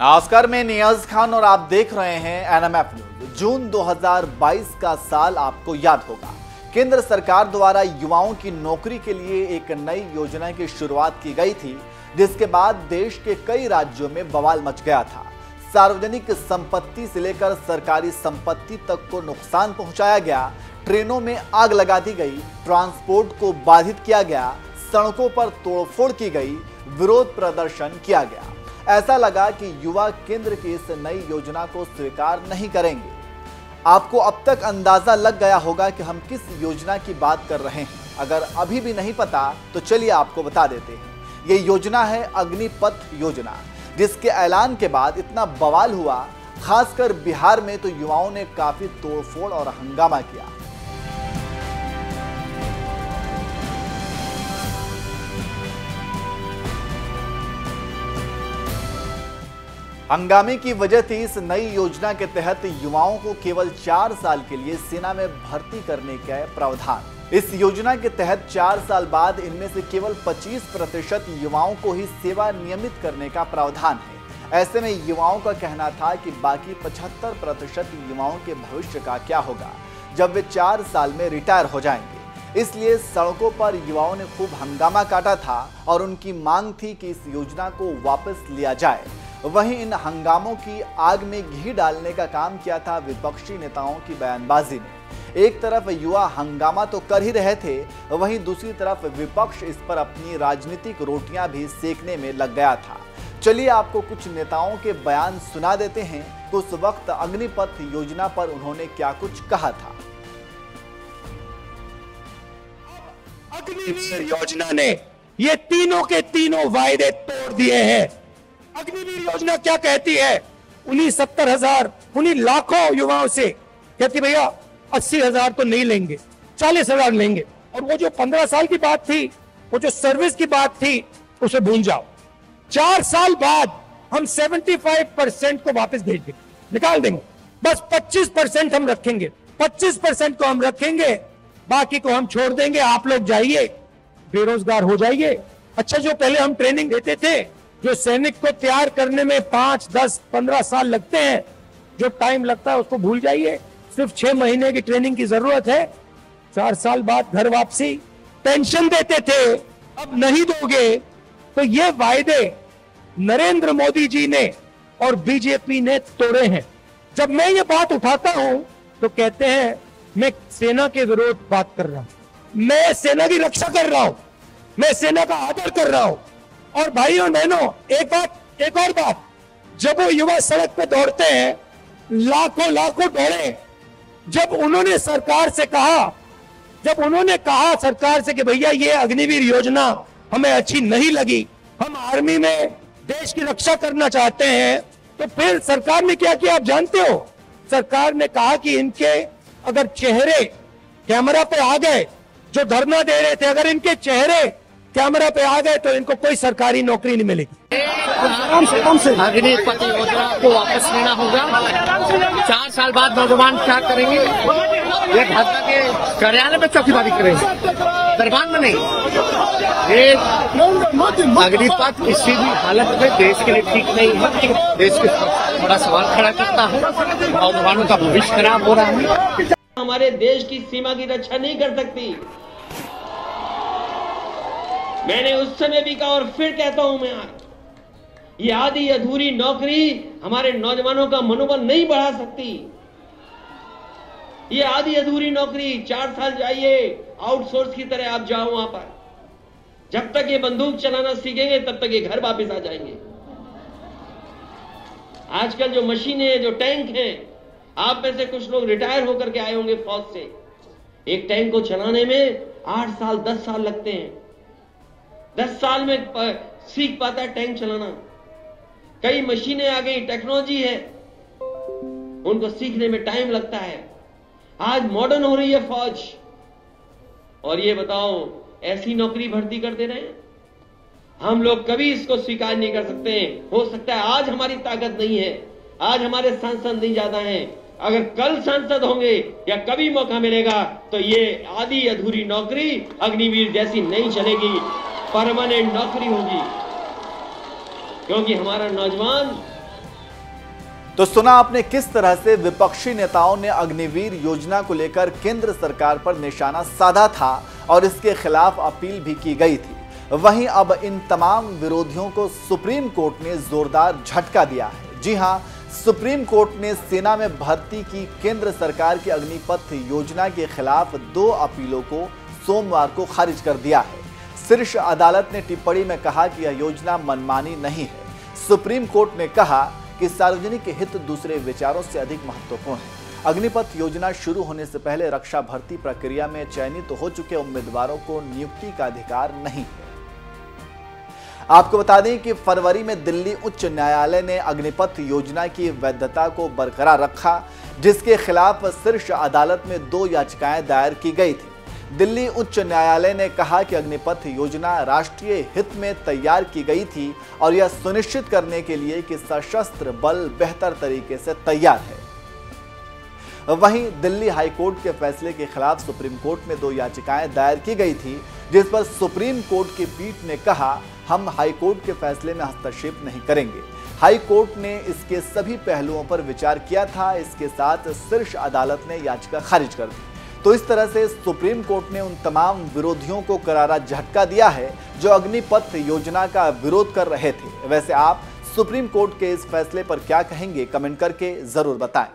नमस्कार, मैं नियाज खान और आप देख रहे हैं एनएमएफ न्यूज। जून 2022 का साल आपको याद होगा। केंद्र सरकार द्वारा युवाओं की नौकरी के लिए एक नई योजना की शुरुआत की गई थी, जिसके बाद देश के कई राज्यों में बवाल मच गया था। सार्वजनिक संपत्ति से लेकर सरकारी संपत्ति तक को नुकसान पहुंचाया गया, ट्रेनों में आग लगा दी गई, ट्रांसपोर्ट को बाधित किया गया, सड़कों पर तोड़फोड़ की गई, विरोध प्रदर्शन किया गया। ऐसा लगा कि युवा केंद्र की इस नई योजना को स्वीकार नहीं करेंगे। आपको अब तक अंदाजा लग गया होगा कि हम किस योजना की बात कर रहे हैं। अगर अभी भी नहीं पता तो चलिए आपको बता देते हैं। ये योजना है अग्निपथ योजना, जिसके ऐलान के बाद इतना बवाल हुआ। खासकर बिहार में तो युवाओं ने काफी तोड़फोड़ और हंगामा किया। हंगामे की वजह थी इस नई योजना के तहत युवाओं को केवल 4 साल के लिए सेना में भर्ती करने का प्रावधान। इस योजना के तहत 4 साल बाद इनमें से केवल 25% युवाओं को ही सेवा नियमित करने का प्रावधान है। ऐसे में युवाओं का कहना था कि बाकी 75% युवाओं के भविष्य का क्या होगा जब वे 4 साल में रिटायर हो जाएंगे। इसलिए सड़कों पर युवाओं ने खूब हंगामा काटा था और उनकी मांग थी कि इस योजना को वापस लिया जाए। वहीं इन हंगामों की आग में घी डालने का काम किया था विपक्षी नेताओं की बयानबाजी ने। एक तरफ युवा हंगामा तो कर ही रहे थे, वहीं दूसरी तरफ विपक्ष इस पर अपनी राजनीतिक रोटियां भी सेकने में लग गया था। चलिए आपको कुछ नेताओं के बयान सुना देते हैं कि उस वक्त अग्निपथ योजना पर उन्होंने क्या कुछ कहा था। अग्निवीर योजना ने ये तीनों के तीनों वायदे तोड़ दिए हैं। अग्निवीर योजना क्या कहती है? उन्हीं 70,000 उन्हीं लाखों युवाओं से कहती भैया 80,000 तो नहीं लेंगे, 40,000 लेंगे। और वो जो 15 साल की बात थी, वो जो सर्विस की बात थी, उसे भूल जाओ। 4 साल बाद हम 75% को वापस भेज देंगे, निकाल देंगे। बस 25% हम रखेंगे, 25% को हम रखेंगे, बाकी को हम छोड़ देंगे। आप लोग जाइए, बेरोजगार हो जाइए। अच्छा, जो पहले हम ट्रेनिंग देते थे, जो सैनिक को तैयार करने में 5, 10, 15 साल लगते हैं, जो टाइम लगता है उसको भूल जाइए। सिर्फ 6 महीने की ट्रेनिंग की जरूरत है। 4 साल बाद घर वापसी। पेंशन देते थे, अब नहीं दोगे। तो ये वायदे नरेंद्र मोदी जी ने और बीजेपी ने तोड़े हैं। जब मैं ये बात उठाता हूं तो कहते हैं मैं सेना के विरोध बात कर रहा हूं। मैं सेना की रक्षा कर रहा हूं, मैं सेना का आदर कर रहा हूं। और भाई और बहनों, एक और बात, जब वो युवा सड़क पे दौड़ते हैं, लाखों दौड़े, जब उन्होंने सरकार से कहा सरकार से कि भैया ये अग्निवीर योजना हमें अच्छी नहीं लगी, हम आर्मी में देश की रक्षा करना चाहते हैं, तो फिर सरकार ने क्या किया आप जानते हो? सरकार ने कहा कि इनके अगर चेहरे कैमरा पे आ गए, जो धरना दे रहे थे, अगर इनके चेहरे कैमरा पे आ गए तो इनको कोई सरकारी नौकरी नहीं मिलेगी। अग्निपथ योजना को वापस लेना होगा। 4 साल बाद नौजवान क्या करेंगे? ये भाजपा के कार्यालय में चौकीदारी करेंगे, दरबार में नहीं। ये अग्निपथ किसी भी हालत में देश के लिए ठीक नहीं है। देश के बड़ा सवाल खड़ा करता है। नौजवानों का भविष्य खराब हो रहा है। हमारे देश की सीमा की रक्षा नहीं कर सकती। मैंने उस समय भी कहा और फिर कहता हूं मैं आज, ये आधी अधूरी नौकरी हमारे नौजवानों का मनोबल नहीं बढ़ा सकती। ये आधी अधूरी नौकरी 4 साल जाइए, आउटसोर्स की तरह आप जाओ वहां पर। जब तक ये बंदूक चलाना सीखेंगे तब तक ये घर वापस आ जाएंगे। आजकल जो मशीनें हैं, जो टैंक हैं, आप में से कुछ लोग रिटायर होकर के आए होंगे फौज से। एक टैंक को चलाने में 8 साल 10 साल लगते हैं। 10 साल में सीख पाता है टैंक चलाना। कई मशीनें आ गई, टेक्नोलॉजी है, उनको सीखने में टाइम लगता है। आज मॉडर्न हो रही है फौज, और ये बताओ ऐसी नौकरी भर्ती कर दे रहे हैं। हम लोग कभी इसको स्वीकार नहीं कर सकते। हो सकता है आज हमारी ताकत नहीं है, आज हमारे सांसद नहीं ज्यादा हैं। अगर कल सांसद होंगे या कभी मौका मिलेगा तो ये आधी अधूरी नौकरी अग्निवीर जैसी नहीं चलेगी, परमानेंट नौकरी होगी। क्योंकि हमारा नौजवान तो सुना आपने किस तरह से विपक्षी नेताओं ने अग्निवीर योजना को लेकर केंद्र सरकार पर निशाना साधा था और इसके खिलाफ अपील भी की गई थी। वहीं अब इन तमाम विरोधियों को सुप्रीम कोर्ट ने जोरदार झटका दिया है। जी हां, सुप्रीम कोर्ट ने सेना में भर्ती की केंद्र सरकार की अग्निपथ योजना के खिलाफ 2 अपीलों को सोमवार को खारिज कर दिया है। शीर्ष अदालत ने टिप्पणी में कहा कि यह योजना मनमानी नहीं है। सुप्रीम कोर्ट ने कहा कि सार्वजनिक हित दूसरे विचारों से अधिक महत्वपूर्ण है। अग्निपथ योजना शुरू होने से पहले रक्षा भर्ती प्रक्रिया में चयनित हो चुके उम्मीदवारों को नियुक्ति का अधिकार नहीं है। आपको बता दें कि फरवरी में दिल्ली उच्च न्यायालय ने अग्निपथ योजना की वैधता को बरकरार रखा, जिसके खिलाफ शीर्ष अदालत में 2 याचिकाएं दायर की गई थी। दिल्ली उच्च न्यायालय ने कहा कि अग्निपथ योजना राष्ट्रीय हित में तैयार की गई थी और यह सुनिश्चित करने के लिए कि सशस्त्र बल बेहतर तरीके से तैयार है। वहीं दिल्ली हाईकोर्ट के फैसले के खिलाफ सुप्रीम कोर्ट में 2 याचिकाएं दायर की गई थी, जिस पर सुप्रीम कोर्ट की पीठ ने कहा, हम हाईकोर्ट के फैसले में हस्तक्षेप नहीं करेंगे। हाईकोर्ट ने इसके सभी पहलुओं पर विचार किया था। इसके साथ शीर्ष अदालत ने याचिका खारिज कर दी। तो इस तरह से सुप्रीम कोर्ट ने उन तमाम विरोधियों को करारा झटका दिया है जो अग्निपथ योजना का विरोध कर रहे थे। वैसे आप सुप्रीम कोर्ट के इस फैसले पर क्या कहेंगे, कमेंट करके जरूर बताएं।